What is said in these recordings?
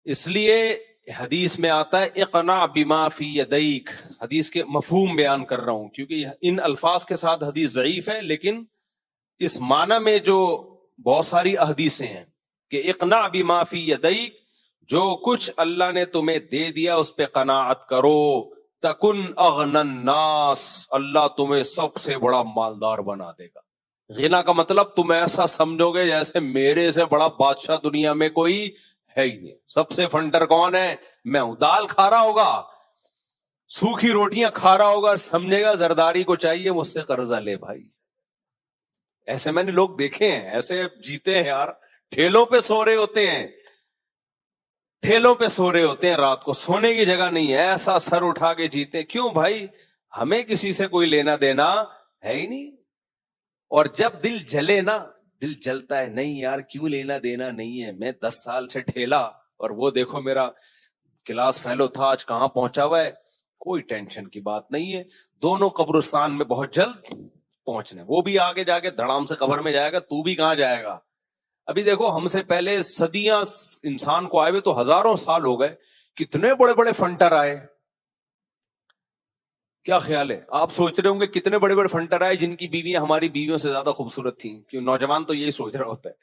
اس لیے حدیث میں آتا ہے اقنع بما فی یدیک، حدیث کے مفہوم بیان کر رہا ہوں کیونکہ ان الفاظ کے ساتھ حدیث ضعیف ہے، لیکن اس معنی میں جو بہت ساری احادیثیں ہیں کہ اقنع بما فی یدیک، جو کچھ اللہ نے تمہیں دے دیا اس پہ قناعت کرو، تکن اغنى الناس، اللہ تمہیں سب سے بڑا مالدار بنا دے گا۔ غنا کا مطلب تم ایسا سمجھو گے جیسے میرے سے بڑا بادشاہ دنیا میں کوئی ہے ہی نہیں، سب سے فنڈر کون ہے؟ میں ہوں۔ دال کھا رہا ہوگا، سوکھی روٹیاں کھا رہا ہوگا، سمجھے گا زرداری کو چاہیے مجھ سے قرضہ لے بھائی۔ ایسے میں نے لوگ دیکھے ہیں، ایسے جیتے ہیں یار، ٹھیلوں پہ سو رہے ہوتے ہیں، ٹھیلوں پہ سو رہے ہوتے ہیں، رات کو سونے کی جگہ نہیں ہے، ایسا سر اٹھا کے جیتے۔ کیوں بھائی؟ ہمیں کسی سے کوئی لینا دینا ہے ہی نہیں۔ اور جب دل جلے نا، دل جلتا ہے، نہیں یار کیوں لینا دینا نہیں ہے، میں 10 سال سے ٹھیلا اور وہ دیکھو میرا کلاس فیلو تھا آج کہاں پہنچا ہوا ہے، کوئی ٹینشن کی بات نہیں ہے، دونوں قبرستان میں بہت جلد پہنچنے، وہ بھی آگے جا کے دھڑام سے قبر میں جائے گا، تو بھی کہاں جائے گا۔ ابھی دیکھو ہم سے پہلے صدیاں انسان کو آئے ہوئے تو ہزاروں سال ہو گئے، کتنے بڑے بڑے فنٹر آئے۔ کیا خیال ہے؟ آپ سوچ رہے ہوں گے کتنے بڑے بڑے فنٹر آئے جن کی بیویاں ہماری بیویوں سے زیادہ خوبصورت تھیں، کیوں نوجوان تو یہی سوچ رہا ہوتا ہے۔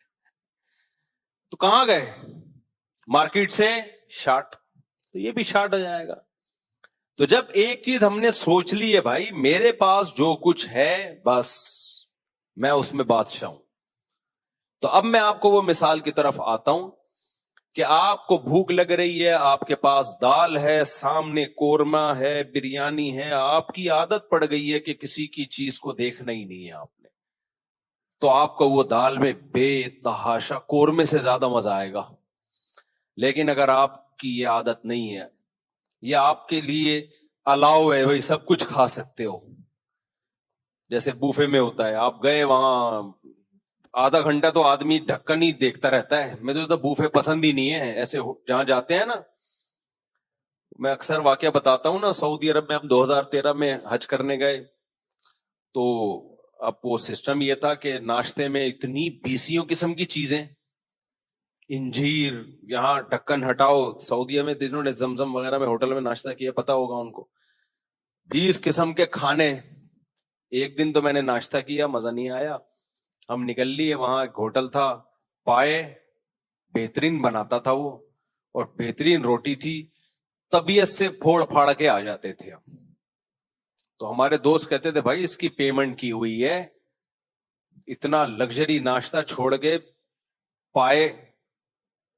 تو کہاں گئے؟ مارکیٹ سے شارٹ، تو یہ بھی شارٹ ہو جائے گا۔ تو جب ایک چیز ہم نے سوچ لی ہے بھائی میرے پاس جو کچھ ہے بس میں اس میں بادشاہ ہوں، تو اب میں آپ کو وہ مثال کی طرف آتا ہوں کہ آپ کو بھوک لگ رہی ہے، آپ کے پاس دال ہے، سامنے قورمہ ہے، بریانی ہے، آپ کی عادت پڑ گئی ہے کہ کسی کی چیز کو دیکھنا ہی نہیں ہے آپ نے، تو آپ کو وہ دال میں بے تحاشا قورمے سے زیادہ مزہ آئے گا۔ لیکن اگر آپ کی یہ عادت نہیں ہے، یا آپ کے لیے الاؤ ہے، بھائی سب کچھ کھا سکتے ہو، جیسے بوفے میں ہوتا ہے، آپ گئے وہاں آدھا گھنٹہ تو آدمی ڈھکن ہی دیکھتا رہتا ہے، مجھے تو بوفے پسند ہی نہیں ہے، ایسے جہاں جاتے ہیں نا، میں اکثر واقعہ بتاتا ہوں نا، سعودی عرب میں ہم 2013 میں حج کرنے گئے، تو اب وہ سسٹم یہ تھا کہ ناشتے میں اتنی 20 قسم کی چیزیں، انجیر، یہاں ڈھکن ہٹاؤ، سعودیہ میں جنہوں نے زمزم وغیرہ میں ہوٹل میں ناشتہ کیا پتا ہوگا ان کو، 20 قسم کے کھانے۔ ایک دن تو میں نے ناشتہ کیا، مزہ نہیں آیا، ہم نکل لیے، وہاں ایک ہوٹل تھا، پائے بہترین بناتا تھا وہ، اور بہترین روٹی تھی، طبیعت سے پھوڑ پھاڑ کے آ جاتے تھے ہم۔ تو ہمارے دوست کہتے تھے بھائی اس کی پیمنٹ کی ہوئی ہے، اتنا لگژری ناشتہ چھوڑ کے پائے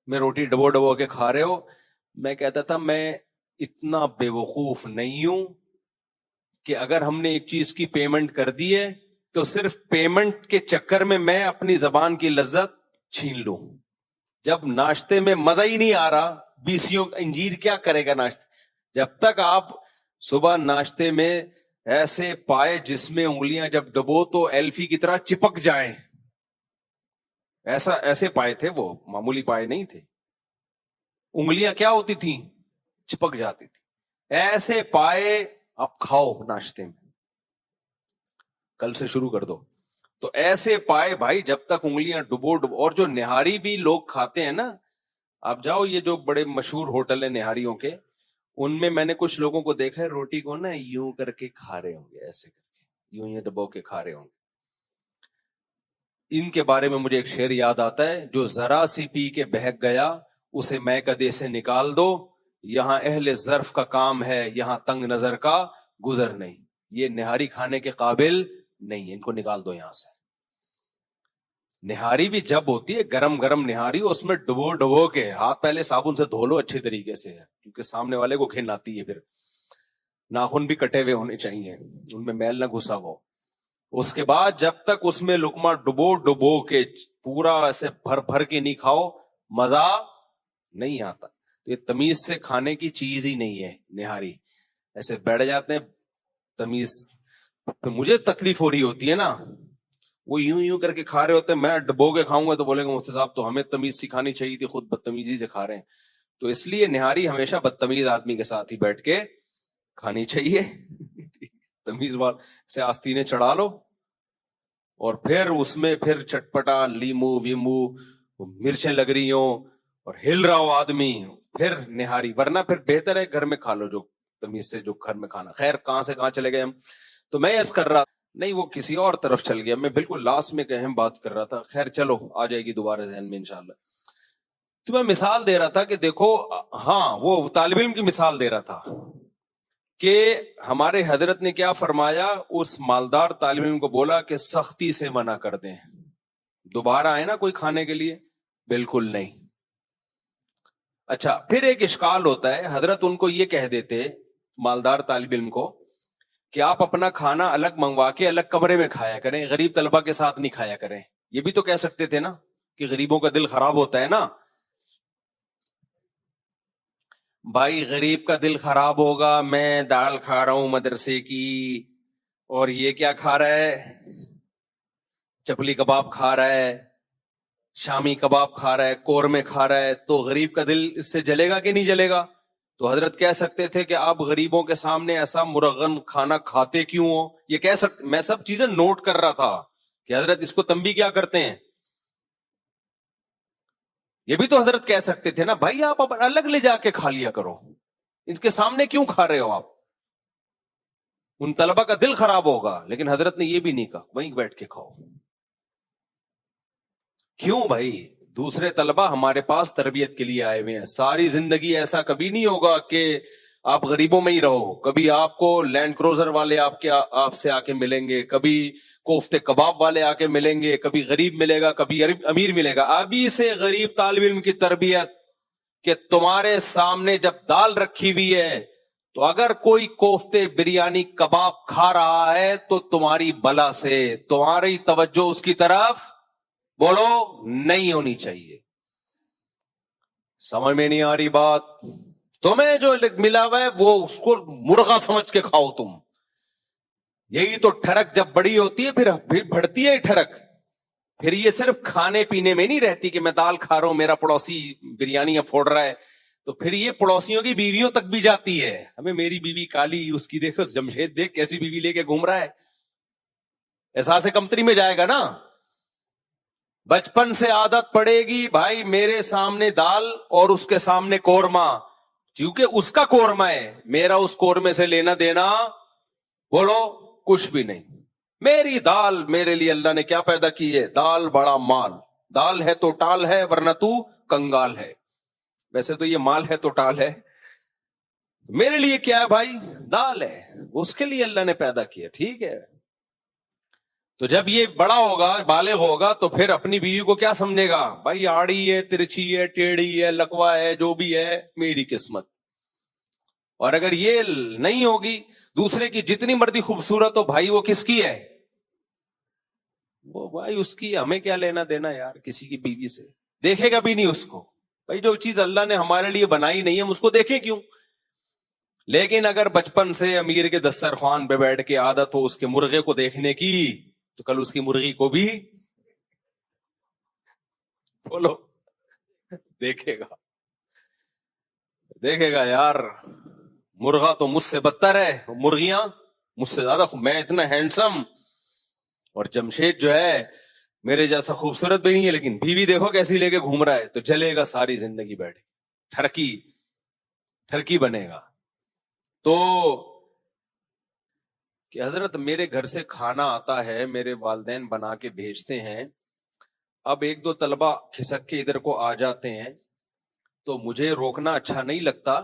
میں روٹی ڈبو ڈبو کے کھا رہے ہو۔ میں کہتا تھا میں اتنا بے وقوف نہیں ہوں کہ اگر ہم نے ایک چیز کی پیمنٹ کر دی ہے تو صرف پیمنٹ کے چکر میں اپنی زبان کی لذت چھین لوں۔ جب ناشتے میں مزہ ہی نہیں آ رہا، 20 انجیر کیا کرے گا ناشتے، جب تک آپ صبح ناشتے میں ایسے پائے جس میں انگلیاں جب ڈبو تو ایلفی کی طرح چپک جائیں، ایسے پائے تھے وہ، معمولی پائے نہیں تھے، انگلیاں کیا ہوتی تھیں؟ چپک جاتی تھی۔ ایسے پائے آپ کھاؤ ناشتے میں، کل سے شروع کر دو۔ تو ایسے پائے بھائی جب تک انگلیاں ڈبو ڈبو، اور جو نہاری بھی لوگ کھاتے ہیں نا، آپ جاؤ یہ جو بڑے مشہور ہوٹل ہیں نہاریوں کے، ان میں نے کچھ لوگوں کو دیکھا ہے روٹی کو نا یوں کر کے کھا رہے ہوں گے، ایسے کر کے یوں ڈبو کے کھا رہے ہوں گے۔ ان کے بارے میں مجھے ایک شعر یاد آتا ہے، جو ذرا سی پی کے بہک گیا اسے میں کدے سے نکال دو، یہاں اہل ظرف کا کام ہے، یہاں تنگ نظر کا گزر نہیں، یہ نہاری کھانے کے قابل نہیں ہے، ان کو نکال دو یہاں سے۔ نہاری بھی جب ہوتی ہے گرم گرم نہاری، اس میں ڈبو ڈبو کے ہاتھ پہلے صابن سے دھو لو اچھی طریقے سے، کیونکہ سامنے والے کو گھن آتی ہے، پھر ناخن بھی کٹے ہوئے ہونے چاہیے، ان میں میل نہ گھسا ہو۔ اس کے بعد جب تک اس میں لقمہ ڈبو ڈبو کے پورا ایسے بھر بھر کے نہیں کھاؤ، مزہ نہیں آتا۔ تو یہ تمیز سے کھانے کی چیز ہی نہیں ہے نہاری، ایسے بیٹھ جاتے ہیں تمیز، مجھے تکلیف ہو رہی ہوتی ہے نا، وہ یوں کر کے کھا رہے ہوتے ہیں، میں ڈبو کے کھاؤں گا تو بولیں گے مفتی صاحب تو ہمیں تمیز سکھانی چاہیے تھی، خود بدتمیزی سے کھا رہے ہیں۔ تو اس لیے نہاری ہمیشہ بدتمیز آدمی کے ساتھ ہی بیٹھ کے کھانی چاہیے، تمیز وال سے آستینے چڑھا لو، اور پھر اس میں پھر چٹپٹا لیمو ویمو مرچیں لگ رہی ہوں اور ہل رہا ہو آدمی، پھر نہاری, ورنہ پھر بہتر ہے گھر میں کھا لو جو تمیز سے جو گھر میں کھانا. خیر کہاں سے کہاں چلے گئے ہم. تو میں ایس کر رہا, نہیں وہ کسی اور طرف چل گیا, میں بالکل لاسٹ میں ایک اہم بات کر رہا تھا. خیر چلو آ جائے گی دوبارہ ذہن میں انشاءاللہ. تو میں مثال دے رہا تھا کہ دیکھو, ہاں وہ طالب علم کی مثال دے رہا تھا کہ ہمارے حضرت نے کیا فرمایا, اس مالدار طالب علم کو بولا کہ سختی سے منع کر دیں. دوبارہ آئے نا کوئی کھانے کے لیے, بالکل نہیں. اچھا پھر ایک اشکال ہوتا ہے, حضرت ان کو یہ کہہ دیتے مالدار طالب علم کو کہ آپ اپنا کھانا الگ منگوا کے الگ کمرے میں کھایا کریں, غریب طلبہ کے ساتھ نہیں کھایا کریں. یہ بھی تو کہہ سکتے تھے نا کہ غریبوں کا دل خراب ہوتا ہے نا. بھائی غریب کا دل خراب ہوگا, میں دال کھا رہا ہوں مدرسے کی اور یہ کیا کھا رہا ہے, چپلی کباب کھا رہا ہے, شامی کباب کھا رہا ہے, قورمے کھا رہا ہے, تو غریب کا دل اس سے جلے گا کہ نہیں جلے گا. تو حضرت کہہ سکتے تھے کہ آپ غریبوں کے سامنے ایسا مرغن کھانا کھاتے کیوں ہو. یہ کہہ سکتے, میں سب چیزیں نوٹ کر رہا تھا کہ حضرت اس کو تنبیہ کیا کرتے ہیں. یہ بھی تو حضرت کہہ سکتے تھے نا, بھائی آپ الگ لے جا کے کھا لیا کرو, ان کے سامنے کیوں کھا رہے ہو آپ, ان طلبہ کا دل خراب ہوگا. لیکن حضرت نے یہ بھی نہیں کہا وہیں بیٹھ کے کھاؤ. کیوں بھائی, دوسرے طلبہ ہمارے پاس تربیت کے لیے آئے ہوئے ہیں. ساری زندگی ایسا کبھی نہیں ہوگا کہ آپ غریبوں میں ہی رہو. کبھی آپ کو لینڈ کروزر والے آپ سے آ کے ملیں گے, کبھی کوفتے کباب والے آ کے ملیں گے, کبھی غریب ملے گا, کبھی امیر ملے گا. ابھی سے غریب طالب علم کی تربیت کہ تمہارے سامنے جب دال رکھی ہوئی ہے تو اگر کوئی کوفتے بریانی کباب کھا رہا ہے تو تمہاری بلا سے تمہاری توجہ اس کی طرف بولو نہیں ہونی چاہیے. سمجھ میں نہیں آ رہی بات. تمہیں جو ملا ہوا ہے وہ اس کو مرغا سمجھ کے کھاؤ تم. یہی تو ٹھڑک جب بڑی ہوتی ہے پھر بڑھتی ہے ٹھڑک. پھر یہ صرف کھانے پینے میں نہیں رہتی کہ میں دال کھا رہا ہوں, میرا پڑوسی بریانی پھوڑ رہا ہے, تو پھر یہ پڑوسیوں کی بیویوں تک بھی جاتی ہے. ہمیں میری بیوی کالی, اس کی دیکھو جمشید دیکھ کیسی بیوی لے کے گھوم رہا ہے. احساس کمتری میں جائے گا نا. بچپن سے عادت پڑے گی بھائی میرے سامنے دال اور اس کے سامنے قورمہ, کیونکہ اس کا قورمہ ہے, میرا اس قورمے سے لینا دینا بولو کچھ بھی نہیں. میری دال میرے لیے اللہ نے کیا پیدا کی ہے, دال بڑا مال. دال ہے تو ٹال ہے ورنہ تو کنگال ہے. ویسے تو یہ مال ہے تو ٹال ہے, میرے لیے کیا ہے بھائی, دال ہے. اس کے لیے اللہ نے پیدا کیا, ٹھیک ہے. تو جب یہ بڑا ہوگا بالغ ہوگا تو پھر اپنی بیوی کو کیا سمجھے گا, بھائی آڑی ہے, ترچھی ہے, ٹیڑھی ہے, لکوا ہے, جو بھی ہے میری قسمت. اور اگر یہ نہیں ہوگی, دوسرے کی جتنی مرضی خوبصورت ہو بھائی وہ کس کی ہے, وہ بھائی اس کی, ہمیں کیا لینا دینا یار کسی کی بیوی سے. دیکھے گا بھی نہیں اس کو. بھائی جو چیز اللہ نے ہمارے لیے بنائی نہیں ہم اس کو دیکھیں کیوں. لیکن اگر بچپن سے امیر کے دسترخوان پہ بیٹھ کے عادت ہو اس کے مرغے کو دیکھنے کی, تو کل اس کی مرغی کو بھی بولو دیکھے گا یار, مرغا تو مجھ سے بدتر ہے, مرغیاں مجھ سے زیادہ, میں اتنا ہینڈسم اور جمشید جو ہے میرے جیسا خوبصورت بھی نہیں ہے, لیکن بیوی دیکھو کیسی لے کے گھوم رہا ہے, تو جلے گا ساری زندگی بیٹھ کے, ٹھرکی بنے گا. تو کہ حضرت میرے گھر سے کھانا آتا ہے, میرے والدین بنا کے بھیجتے ہیں, اب ایک دو طلبہ کھسک کے ادھر کو آ جاتے ہیں تو مجھے روکنا اچھا نہیں لگتا.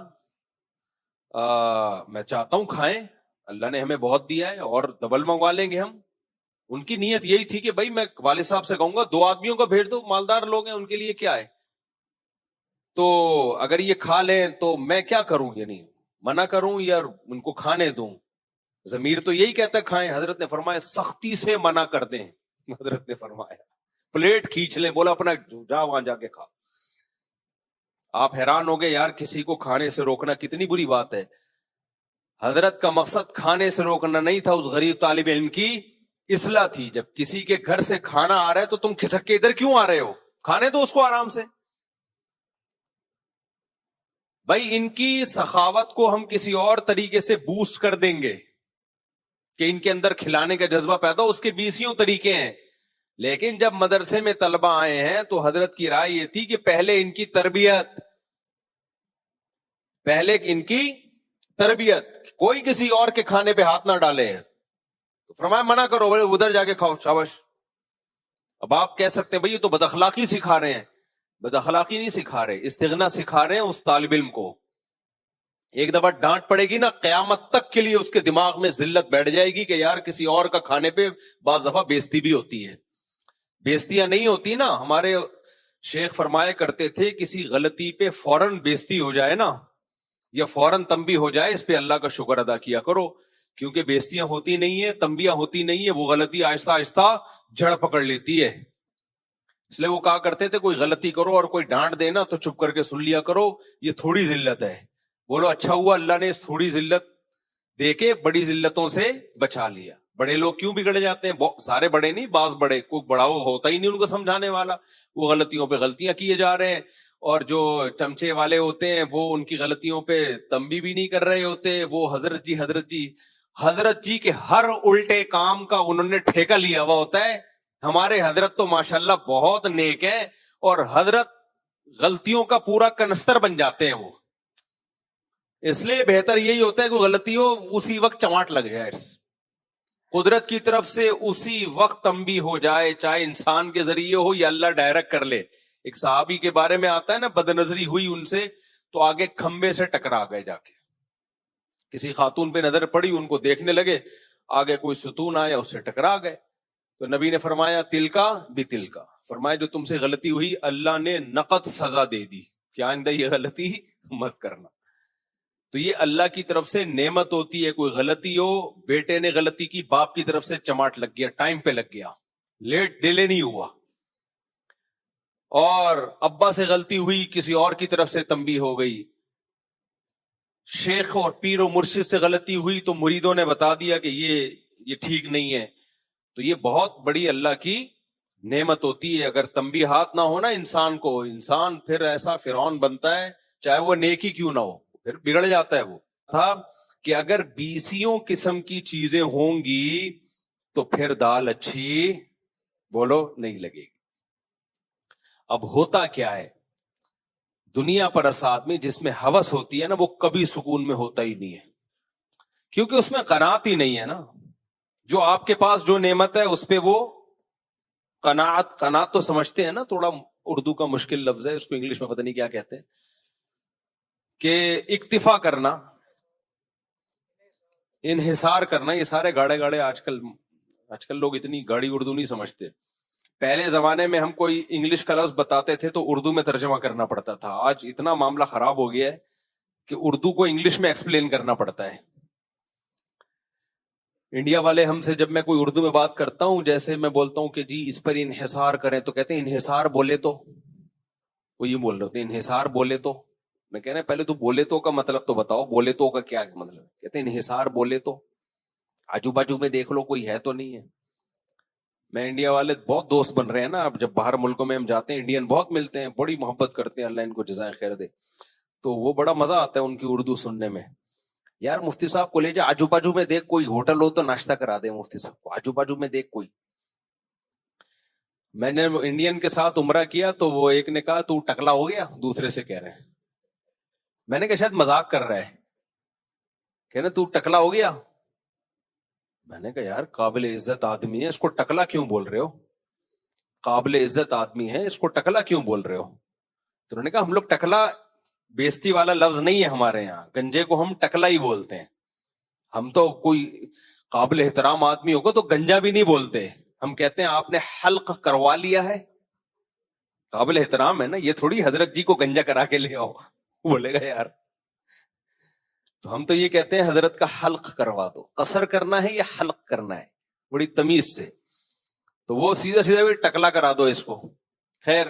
میں چاہتا ہوں کھائیں, اللہ نے ہمیں بہت دیا ہے اور ڈبل منگوا لیں گے ہم. ان کی نیت یہی تھی کہ بھائی میں والد صاحب سے کہوں گا 2 آدمیوں کو بھیج دو, مالدار لوگ ہیں ان کے لیے کیا ہے, تو اگر یہ کھا لیں تو میں کیا کروں, یعنی منع کروں یا ان کو کھانے دوں. ضمیر تو یہی کہتا ہے کھائیں. حضرت نے فرمایا سختی سے منع کر دیں. حضرت نے فرمایا پلیٹ کھینچ لیں, بولا اپنا جا وہاں جا کے کھا. آپ حیران ہو گئے یار کسی کو کھانے سے روکنا کتنی بری بات ہے. حضرت کا مقصد کھانے سے روکنا نہیں تھا, اس غریب طالب علم کی اصلاح تھی. جب کسی کے گھر سے کھانا آ رہا ہے تو تم کھسک کے ادھر کیوں آ رہے ہو, کھانے دو اس کو آرام سے. بھائی ان کی سخاوت کو ہم کسی اور طریقے سے بوسٹ کر دیں گے کہ ان کے اندر کھلانے کا جذبہ پیدا ہو, اس کے 20 طریقے ہیں. لیکن جب مدرسے میں طلبہ آئے ہیں تو حضرت کی رائے یہ تھی کہ پہلے ان کی تربیت, پہلے ان کی تربیت، کوئی کسی اور کے کھانے پہ ہاتھ نہ ڈالے، تو فرمایا منع کرو، بولے ادھر جا کے کھاؤ، شاباش۔ اب آپ کہہ سکتے ہیں بھائی یہ تو بد اخلاقی سکھا رہے ہیں، بد اخلاقی نہیں سکھا رہے، استغنا سکھا رہے ہیں اس طالب علم کو۔ ایک دفعہ ڈانٹ پڑے گی نا، قیامت تک کے لیے اس کے دماغ میں ذلت بیٹھ جائے گی کہ یار کسی اور کا کھانے پہ بعض دفعہ بےزتی بھی ہوتی ہے۔ بےزتیاں نہیں ہوتی نا، ہمارے شیخ فرمایا کرتے تھے کسی غلطی پہ فوراً بےزتی ہو جائے نا، یا فوراً تنبیہ ہو جائے، اس پہ اللہ کا شکر ادا کیا کرو، کیونکہ بےزتیاں ہوتی نہیں ہیں، تنبیہ ہوتی نہیں ہے، وہ غلطی آہستہ آہستہ جڑ پکڑ لیتی ہے۔ اس لیے وہ کہا کرتے تھے کوئی غلطی کرو اور کوئی ڈانٹ دینا تو چپ کر کے سن لیا کرو، یہ تھوڑی ذلت ہے۔ بولو اچھا ہوا اللہ نے اس تھوڑی ذلت دے کے بڑی ذلتوں سے بچا لیا۔ بڑے لوگ کیوں بگڑ جاتے ہیں؟ سارے بڑے نہیں، بعض بڑے، کوئی بڑا ہوتا ہی نہیں ان کو سمجھانے والا، وہ غلطیوں پہ غلطیاں کیے جا رہے ہیں، اور جو چمچے والے ہوتے ہیں وہ ان کی غلطیوں پہ تنبیہ بھی نہیں کر رہے ہوتے، وہ حضرت جی کے ہر الٹے کام کا انہوں نے ٹھیکہ لیا ہوا ہوتا ہے۔ ہمارے حضرت تو ماشاءاللہ بہت نیک ہیں، اور حضرت غلطیوں کا پورا کنستر بن جاتے ہیں وہ۔ اس لیے بہتر یہی ہوتا ہے کہ غلطی ہو اسی وقت چماٹ لگ جائے، قدرت کی طرف سے اسی وقت تنبیہ ہو جائے، چاہے انسان کے ذریعے ہو یا اللہ ڈائریکٹ کر لے۔ ایک صحابی کے بارے میں آتا ہے نا، بد نظری ہوئی ان سے تو آگے کھمبے سے ٹکرا گئے، جا کے کسی خاتون پہ نظر پڑی، ان کو دیکھنے لگے، آگے کوئی ستون آیا اس سے ٹکرا گئے، تو نبی نے فرمایا تلکا بھی تلکا، فرمایا جو تم سے غلطی ہوئی اللہ نے نقد سزا دے دی کہ آئندہ یہ غلطی مت کرنا۔ تو یہ اللہ کی طرف سے نعمت ہوتی ہے، کوئی غلطی ہو، بیٹے نے غلطی کی، باپ کی طرف سے چماٹ لگ گیا، ٹائم پہ لگ گیا، لیٹ ڈیلے نہیں ہوا۔ اور ابا سے غلطی ہوئی، کسی اور کی طرف سے تنبیہ ہو گئی۔ شیخ اور پیر و مرشد سے غلطی ہوئی تو مریدوں نے بتا دیا کہ یہ ٹھیک نہیں ہے۔ تو یہ بہت بڑی اللہ کی نعمت ہوتی ہے۔ اگر تنبیہات نہ ہونا انسان کو، انسان پھر ایسا فرعون بنتا ہے، چاہے وہ نیک ہی کیوں نہ ہو، پھر بگڑ جاتا ہے۔ وہ تھا کہ اگر 20 قسم کی چیزیں ہوں گی تو پھر دال اچھی بولو نہیں لگے گی۔ اب ہوتا کیا ہے دنیا پر اسات میں، جس میں ہوس ہوتی ہے نا، وہ کبھی سکون میں ہوتا ہی نہیں ہے، کیونکہ اس میں قناعت ہی نہیں ہے نا۔ جو آپ کے پاس جو نعمت ہے اس پہ وہ قناعت تو سمجھتے ہیں نا، تھوڑا اردو کا مشکل لفظ ہے، اس کو انگلش میں پتہ نہیں کیا کہتے ہیں، کہ اکتفا کرنا، انحصار کرنا، یہ سارے گاڑے آج کل لوگ اتنی گاڑی اردو نہیں سمجھتے۔ پہلے زمانے میں ہم کوئی انگلش کا لفظ بتاتے تھے تو اردو میں ترجمہ کرنا پڑتا تھا، آج اتنا معاملہ خراب ہو گیا ہے کہ اردو کو انگلش میں ایکسپلین کرنا پڑتا ہے۔ انڈیا والے ہم سے، جب میں کوئی اردو میں بات کرتا ہوں، جیسے میں بولتا ہوں کہ جی اس پر انحصار کریں، تو کہتے ہیں انحصار بولے تو، وہ یہ بول رہے ہوتے ہیں انحصار بولے تو۔ میں کہہ رہا پہلے تو بولے تو کا مطلب تو بتاؤ، بولے تو کا کیا مطلب ہے؟ کہتے ہیں انحصار بولے تو، آجو باجو میں دیکھ لو کوئی ہے تو نہیں ہے۔ میں انڈیا والے بہت دوست بن رہے ہیں نا، اب جب باہر ملکوں میں ہم جاتے ہیں انڈین بہت ملتے ہیں، بڑی محبت کرتے ہیں، اللہ ان کو جزائے خیر دے، تو وہ بڑا مزہ آتا ہے ان کی اردو سننے میں۔ یار مفتی صاحب کو لے جا، آجو باجو میں دیکھ کوئی ہوٹل ہو تو ناشتہ کرا دے مفتی صاحب کو، آجو باجو میں دیکھ کوئی۔ میں نے انڈین کے ساتھ عمرہ کیا تو وہ ایک نے کہا تو ٹکلا ہو گیا، دوسرے سے کہہ رہے ہیں، میں نے کہا شاید مذاق کر رہا ہے، کہنا تو ٹکلا ہو گیا۔ میں نے کہا یار قابل عزت آدمی ہے، اس کو ٹکلا کیوں بول رہے ہو؟ قابل عزت آدمی ہے، اس کو ٹکلا کیوں بول رہے ہو؟ تو انہوں نے کہا ہم لوگ ٹکلا بےزتی والا لفظ نہیں ہے ہمارے یہاں، گنجے کو ہم ٹکلا ہی بولتے ہیں، ہم تو کوئی قابل احترام آدمی ہوگا تو گنجا بھی نہیں بولتے، ہم کہتے ہیں آپ نے حلق کروا لیا ہے، قابل احترام ہے نا، یہ تھوڑی حضرت جی کو گنجا کرا کے لے آؤ، بولے گا یار۔ تو ہم تو یہ کہتے ہیں حضرت کا حلق کروا دو، قصر کرنا ہے یا حلق کرنا ہے، بڑی تمیز سے، تو وہ سیدھا بھی ٹکلا کرا دو اس کو۔ خیر